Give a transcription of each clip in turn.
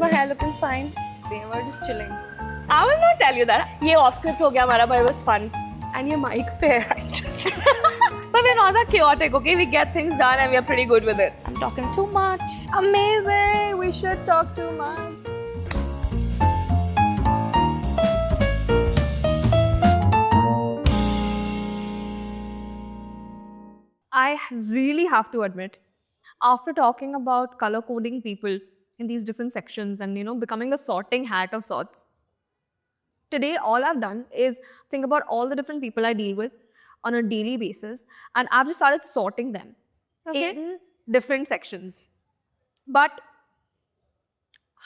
your hair looking fine. They were just chilling. I will not tell you that. ये off script हो गया हमारा, but it was fun. And ये mic पे है, just. But we're not that chaotic, okay? We get things done and we are pretty good with it. I'm talking too much. Amazing! We should talk too much. I really have to admit, after talking about color coding people in these different sections and becoming a sorting hat of sorts, today all I've done is think about all the different people I deal with on a daily basis, and I've just started sorting them in different sections. But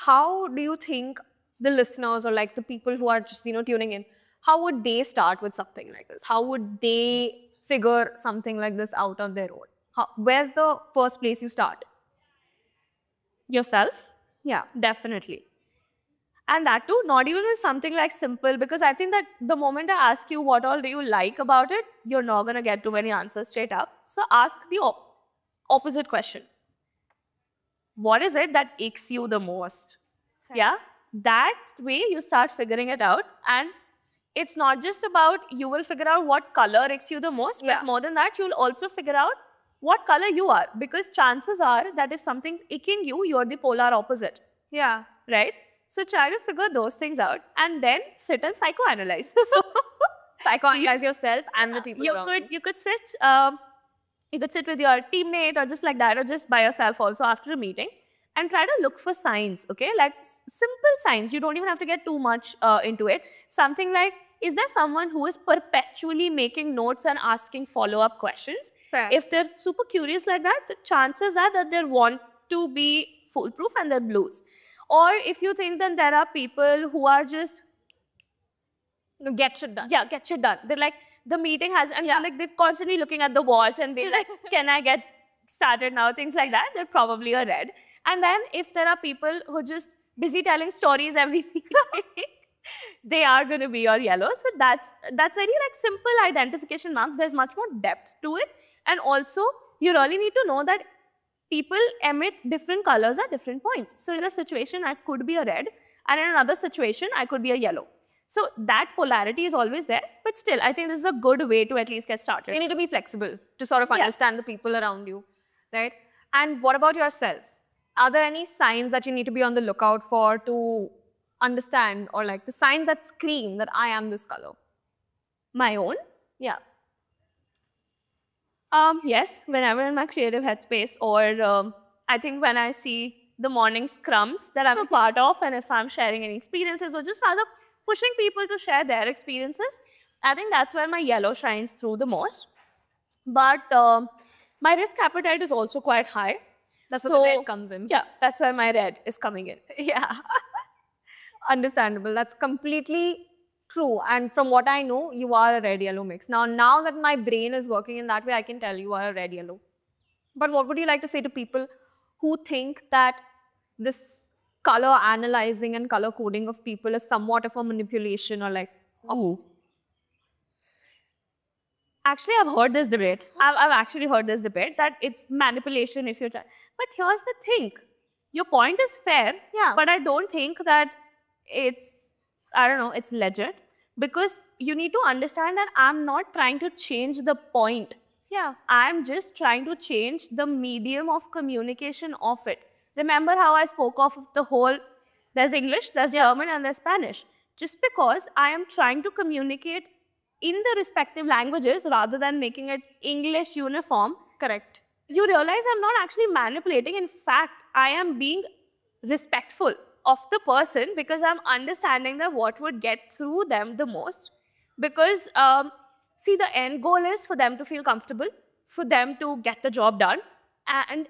how do you think the listeners or like the people who are just tuning in, how would they start with something like this? How would they figure something like this out on their own? Where's the first place you start? Yourself? Yeah. Definitely. And that too, not even with something like simple, because I think that the moment I ask you what all do you like about it, you're not going to get too many answers straight up. So ask the opposite question. What is it that aches you the most? Fair. Yeah? That way you start figuring it out. And it's not just about you will figure out what color aches you the most, Yeah. but more than that, you'll also figure out what color you are. Because chances are that if something's aching you, you're the polar opposite. Yeah. Right? So try to figure those things out and then sit and psychoanalyze. Psychoanalyze yourself and the people around you. You could sit with your teammate or just like that, or just by yourself also after a meeting, and try to look for signs, okay? Like simple signs. You don't even have to get too much into it. Something like, is there someone who is perpetually making notes and asking follow-up questions? Fair. If they're super curious like that, the chances are that they want to be foolproof and they're blues. Or if you think that there are people who are just get shit done. Yeah, get shit done. They're like, the meeting has, and like they're constantly looking at the watch and be like, can I get started now? Things like that. They're probably a red. And then if there are people who are just busy telling stories every week, they are going to be your yellow. So that's very like simple identification marks. There's much more depth to it. And also, you really need to know that people emit different colors at different points. So in a situation, I could be a red, and in another situation, I could be a yellow. So that polarity is always there, but still, I think this is a good way to at least get started. You need to be flexible to sort of understand the people around you, right? And what about yourself? Are there any signs that you need to be on the lookout for to understand, or like the signs that scream that I am this color? My own? Yeah. Yes, whenever in my creative headspace, or I think when I see the morning scrums that I'm a part of, and if I'm sharing any experiences or just rather pushing people to share their experiences, I think that's where my yellow shines through the most. But my risk appetite is also quite high. That's where the red comes in. Yeah, that's where my red is coming in. Yeah. Understandable. That's completely true. And from what I know, you are a red-yellow mix. Now that my brain is working in that way, I can tell you are a red-yellow. But what would you like to say to people who think that this color analyzing and color coding of people is somewhat of a manipulation, or like, oh. Actually, I've heard this debate. I've actually heard this debate that it's manipulation if you're trying. But here's the thing. Your point is fair, Yeah. but I don't think that it's legit, because you need to understand that I'm not trying to change the point. Yeah. I'm just trying to change the medium of communication of it. Remember how I spoke of the whole, there's English, there's German, and there's Spanish. Just because I am trying to communicate in the respective languages rather than making it English uniform, Correct. you realize I'm not actually manipulating. In fact, I am being respectful of the person, because I'm understanding that what would get through them the most. Because, see, the end goal is for them to feel comfortable, for them to get the job done, and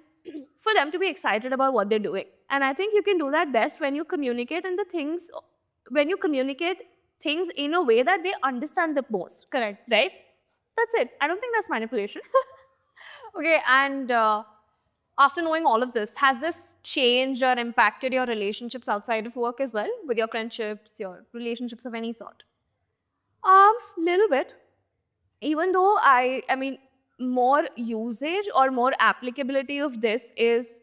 for them to be excited about what they're doing. And I think you can do that best when you communicate things in a way that they understand the most. Correct. Right? That's it. I don't think that's manipulation. Okay, and after knowing all of this, has this changed or impacted your relationships outside of work as well? With your friendships, your relationships of any sort? Little bit. Even though I mean, more usage or more applicability of this is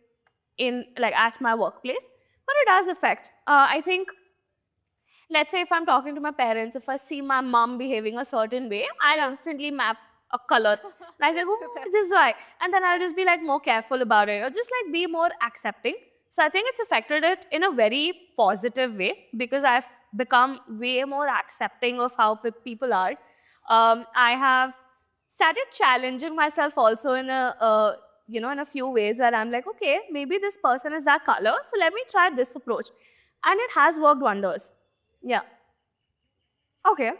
in like at my workplace. But it does affect. I think, let's say if I'm talking to my parents, if I see my mom behaving a certain way, I'll instantly map a color. Like, oh, this is why. And then I'll just be like more careful about it or just like be more accepting. So I think it's affected it in a very positive way because I've become way more accepting of how people are. I have started challenging myself also in in a few ways that I'm like, okay, maybe this person is that color, so let me try this approach. And it has worked wonders. Yeah. Okay.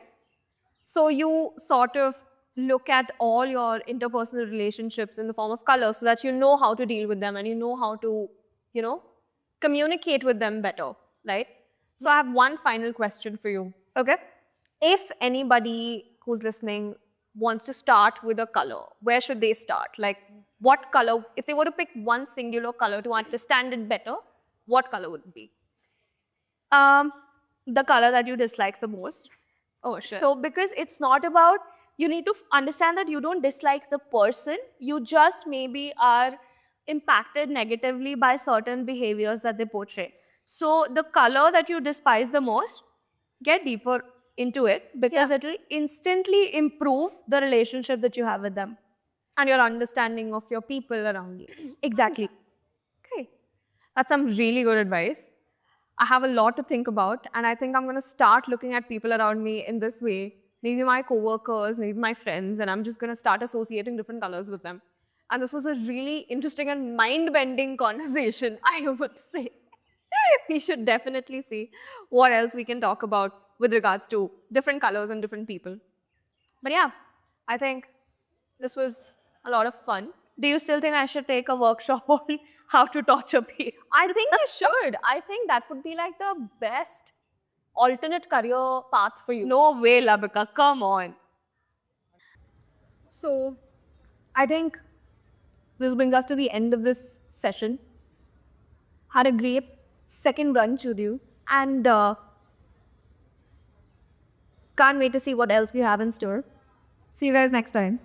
So you sort of look at all your interpersonal relationships in the form of color so that you know how to deal with them and you know how to, communicate with them better, right? So I have one final question for you. Okay. If anybody who's listening wants to start with a color, where should they start? Like, what color, if they were to pick one singular color to understand it better, what color would it be? The color that you dislike the most. Oh, sure. So, because it's not about, you need to understand that you don't dislike the person, you just maybe are impacted negatively by certain behaviors that they portray. So, the color that you despise the most, get deeper into it because it will instantly improve the relationship that you have with them. And your understanding of your people around you. Exactly. Okay. That's some really good advice. I have a lot to think about, and I think I'm going to start looking at people around me in this way. Maybe my coworkers, maybe my friends, and I'm just going to start associating different colors with them. And this was a really interesting and mind-bending conversation, I would say. We should definitely see what else we can talk about with regards to different colors and different people. But yeah, I think this was a lot of fun. Do you still think I should take a workshop on how to torture people? I think you should. I think that would be like the best alternate career path for you. No way, Labika. Come on. So, I think this brings us to the end of this session. Had a great second brunch with you, and can't wait to see what else we have in store. See you guys next time.